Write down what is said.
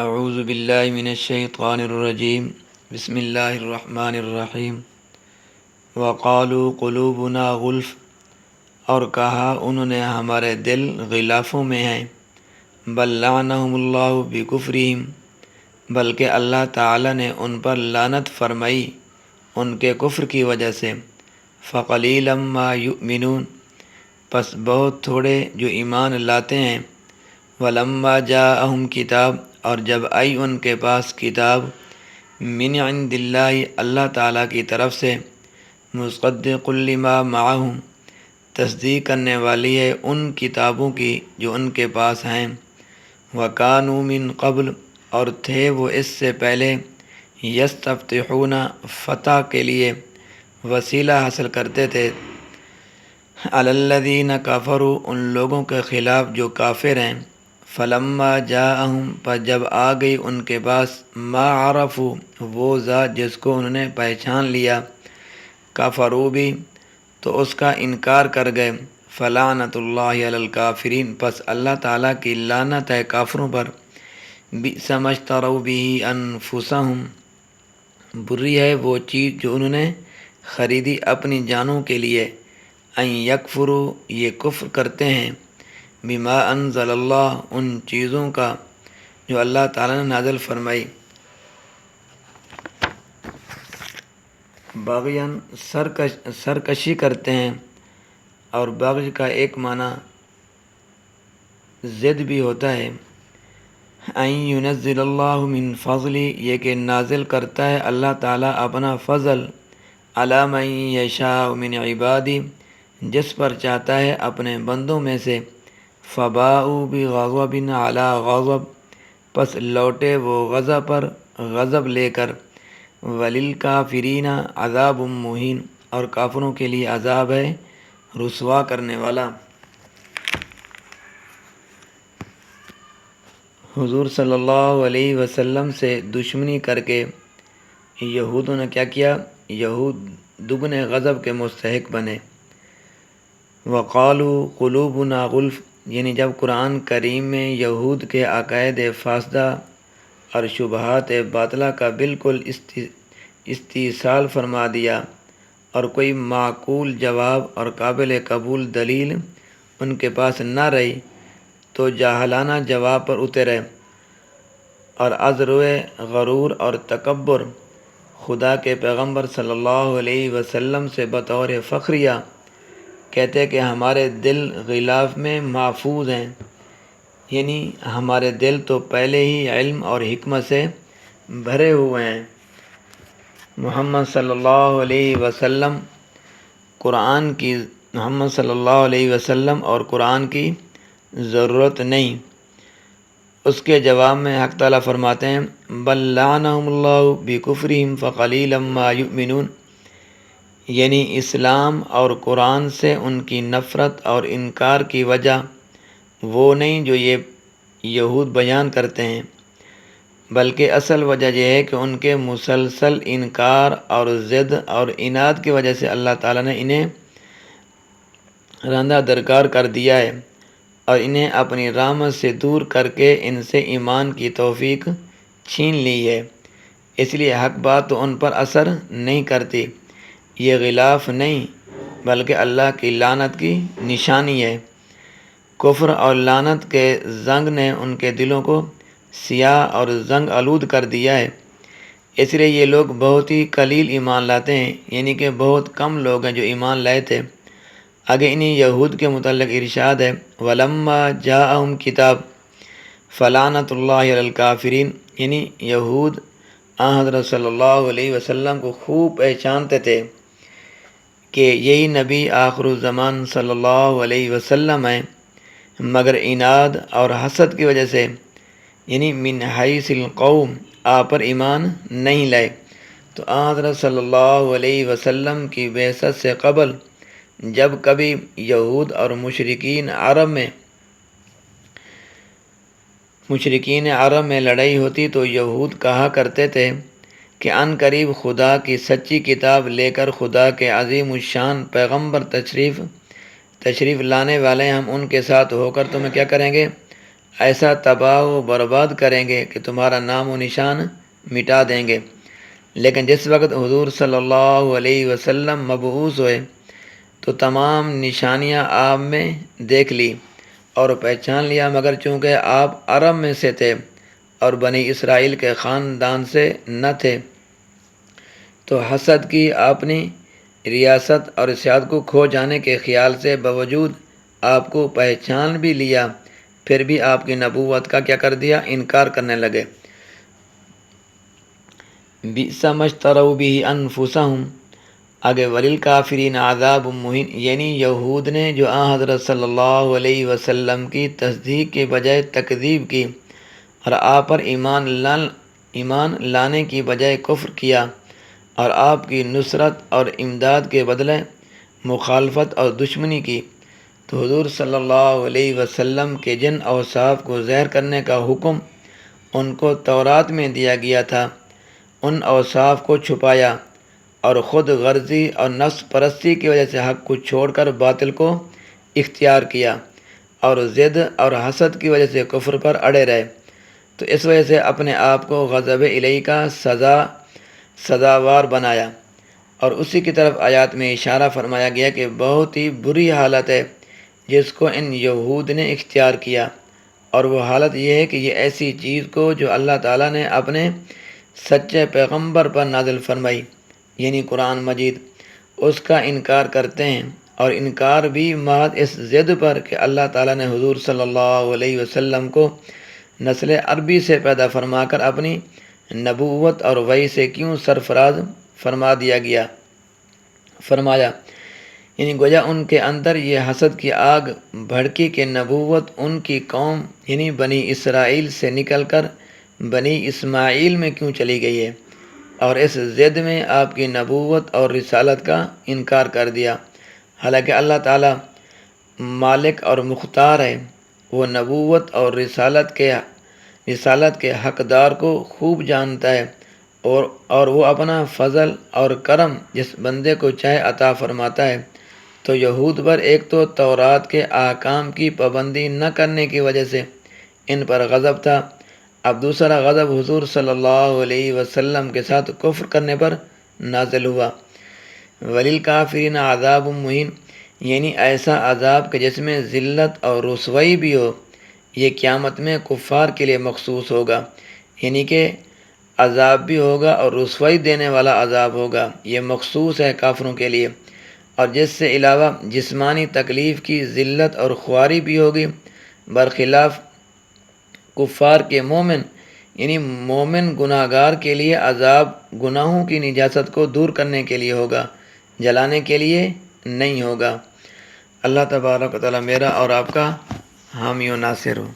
اعوذ باللہ من الشیطان الرجیم بسم اللہ الرحمن الرحیم وقالوا قلوبنا غلف، اور کہا انہوں نے ہمارے دل غلافوں میں ہیں، بل لعنہم اللہ بکفرہم، بلکہ اللہ تعالی نے ان پر لعنت فرمائی ان کے کفر کی وجہ سے، فقلیلا ما یؤمنون، پس بہت تھوڑے جو ایمان لاتے ہیں، ولما جاءہم کتاب، اور جب آئی ان کے پاس کتاب، من عند اللہ، اللہ تعالیٰ کی طرف سے، مصدق لما معہم، تصدیق کرنے والی ہے ان کتابوں کی جو ان کے پاس ہیں، وکانوا من قبل، اور تھے وہ اس سے پہلے، یستفتحون، فتح کے لیے وسیلہ حاصل کرتے تھے، علی الذین کفروا، ان لوگوں کے خلاف جو کافر ہیں، فلما جاءہم، پر جب آ گئی ان کے پاس، ما عرفوا، وہ ذات جس کو انہوں نے پہچان لیا، کفروا بھی، تو اس کا انکار کر گئے، فلعنت اللہ علی الکافرین، پس اللہ تعالیٰ کی لعنت ہے کافروں پر، بئس ما اشتروا بہ انفسہم، بری ہے وہ چیز جو انہوں نے خریدی اپنی جانوں کے لیے، ان یکفروا، یہ کفر کرتے ہیں، بما انزل اللہ، ان چیزوں کا جو اللہ تعالیٰ نے نازل فرمائی، باغیاً، سرکشی کرتے ہیں، اور بغی کا ایک معنی ضد بھی ہوتا ہے، ان ینزل اللہ من فضلی، یہ کہ نازل کرتا ہے اللہ تعالیٰ اپنا فضل، علی من یشاء من عبادی، جس پر چاہتا ہے اپنے بندوں میں سے، فباؤوا بغضب علی غضب، پس لوٹے وہ غضب پر غضب لے کر، وللکافرین عذاب مہین، اور کافروں کے لیے عذاب ہے رسوا کرنے والا۔ حضور صلی اللہ علیہ وسلم سے دشمنی کر کے یہودوں نے کیا کیا؟ یہود دگنے غضب کے مستحق بنے۔ وقالوا قلوبنا غلف، یعنی جب قرآن کریم میں یہود کے عقائد فاسدہ اور شبہات باطلہ کا بالکل استئصال فرما دیا، اور کوئی معقول جواب اور قابل قبول دلیل ان کے پاس نہ رہی، تو جاہلانہ جواب پر اترے، اور از روئے غرور اور تکبر خدا کے پیغمبر صلی اللہ علیہ وسلم سے بطور فخریہ کہتے کہ ہمارے دل غلاف میں محفوظ ہیں، یعنی ہمارے دل تو پہلے ہی علم اور حکمت سے بھرے ہوئے ہیں، محمد صلی اللہ علیہ وسلم اور قرآن کی ضرورت نہیں۔ اس کے جواب میں حق تعالیٰ فرماتے ہیں، بل لعنہم اللہ بکفرہم فقلیلا ما یؤمنون، یعنی اسلام اور قرآن سے ان کی نفرت اور انکار کی وجہ وہ نہیں جو یہ یہود بیان کرتے ہیں، بلکہ اصل وجہ یہ ہے کہ ان کے مسلسل انکار اور ضد اور عناد کی وجہ سے اللہ تعالیٰ نے انہیں رندہ درکار کر دیا ہے، اور انہیں اپنی رحمت سے دور کر کے ان سے ایمان کی توفیق چھین لی ہے، اس لیے حق بات تو ان پر اثر نہیں کرتی۔ یہ غلاف نہیں بلکہ اللہ کی لعنت کی نشانی ہے۔ کفر اور لعنت کے زنگ نے ان کے دلوں کو سیاہ اور زنگ آلود کر دیا ہے، اس لیے یہ لوگ بہت ہی قلیل ایمان لاتے ہیں، یعنی کہ بہت کم لوگ ہیں جو ایمان لائے تھے۔ آگے انہیں یہود کے متعلق ارشاد ہے، ولما جاءہم کتاب فلعنت اللہ علی الکافرین، یعنی یہود حضرت صلی اللہ علیہ وسلم کو خوب پہچانتے تھے کہ یہی نبی آخر الزمان صلی اللہ علیہ وسلم ہیں، مگر عناد اور حسد کی وجہ سے، یعنی من حیث القوم، آپ پر ایمان نہیں لائے۔ تو حضرت صلی اللہ علیہ وسلم کی بعثت سے قبل جب کبھی یہود اور مشرکین عرب میں لڑائی ہوتی تو یہود کہا کرتے تھے کہ ان قریب خدا کی سچی کتاب لے کر خدا کے عظیم الشان پیغمبر تشریف لانے والے، ہم ان کے ساتھ ہو کر تمہیں کیا کریں گے؟ ایسا تباہ و برباد کریں گے کہ تمہارا نام و نشان مٹا دیں گے۔ لیکن جس وقت حضور صلی اللہ علیہ وسلم مبعوث ہوئے تو تمام نشانیاں آپ میں دیکھ لی اور پہچان لیا، مگر چونکہ آپ عرب میں سے تھے اور بنی اسرائیل کے خاندان سے نہ تھے تو حسد کی اپنی ریاست اور سیادت کو کھو جانے کے خیال سے باوجود آپ کو پہچان بھی لیا، پھر بھی آپ کی نبوت کا کیا کر دیا؟ انکار کرنے لگے۔ بئس ما اشتروا به انفسهم، آگے وللکافرین عذاب مہین، یعنی یہود نے جو حضرت صلی اللہ علیہ وسلم کی تصدیق کے بجائے تکذیب کی اور آپ پر ایمان لانے کی بجائے کفر کیا اور آپ کی نصرت اور امداد کے بدلے مخالفت اور دشمنی کی، تو حضور صلی اللہ علیہ وسلم کے جن اوصاف کو ظاہر کرنے کا حکم ان کو تورات میں دیا گیا تھا، ان اوصاف کو چھپایا اور خود غرضی اور نفس پرستی کی وجہ سے حق کو چھوڑ کر باطل کو اختیار کیا اور ضد اور حسد کی وجہ سے کفر پر اڑے رہے، تو اس وجہ سے اپنے آپ کو غضب الہی کا سزاوار بنایا۔ اور اسی کی طرف آیات میں اشارہ فرمایا گیا کہ بہت ہی بری حالت ہے جس کو ان یہود نے اختیار کیا، اور وہ حالت یہ ہے کہ یہ ایسی چیز کو جو اللہ تعالیٰ نے اپنے سچے پیغمبر پر نازل فرمائی یعنی قرآن مجید، اس کا انکار کرتے ہیں، اور انکار بھی محض اس ضد پر کہ اللہ تعالیٰ نے حضور صلی اللہ علیہ وسلم کو نسل عربی سے پیدا فرما کر اپنی نبوت اور وحی سے کیوں سرفراز فرمایا، یعنی گویا ان کے اندر یہ حسد کی آگ بھڑکی کہ نبوت ان کی قوم یعنی بنی اسرائیل سے نکل کر بنی اسماعیل میں کیوں چلی گئی ہے، اور اس ضد میں آپ کی نبوت اور رسالت کا انکار کر دیا، حالانکہ اللہ تعالیٰ مالک اور مختار ہے، وہ نبوت اور رسالت کے حقدار کو خوب جانتا ہے، اور وہ اپنا فضل اور کرم جس بندے کو چاہے عطا فرماتا ہے۔ تو یہود پر ایک تو تورات کے احکام کی پابندی نہ کرنے کی وجہ سے ان پر غضب تھا، اب دوسرا غضب حضور صلی اللہ علیہ وسلم کے ساتھ کفر کرنے پر نازل ہوا۔ وللکافرین عذاب مہین، یعنی ایسا عذاب کہ جس میں ذلت اور رسوائی بھی ہو، یہ قیامت میں کفار کے لیے مخصوص ہوگا، یعنی کہ عذاب بھی ہوگا اور رسوائی دینے والا عذاب ہوگا، یہ مخصوص ہے کافروں کے لیے، اور جس سے علاوہ جسمانی تکلیف کی ذلت اور خواری بھی ہوگی، برخلاف کفار کے مومن یعنی مومن گناہ گار کے لیے عذاب گناہوں کی نجاست کو دور کرنے کے لیے ہوگا، جلانے کے لیے نہیں ہوگا۔ اللہ تبارک و تعالیٰ میرا اور آپ کا حامی و ناصر ہو۔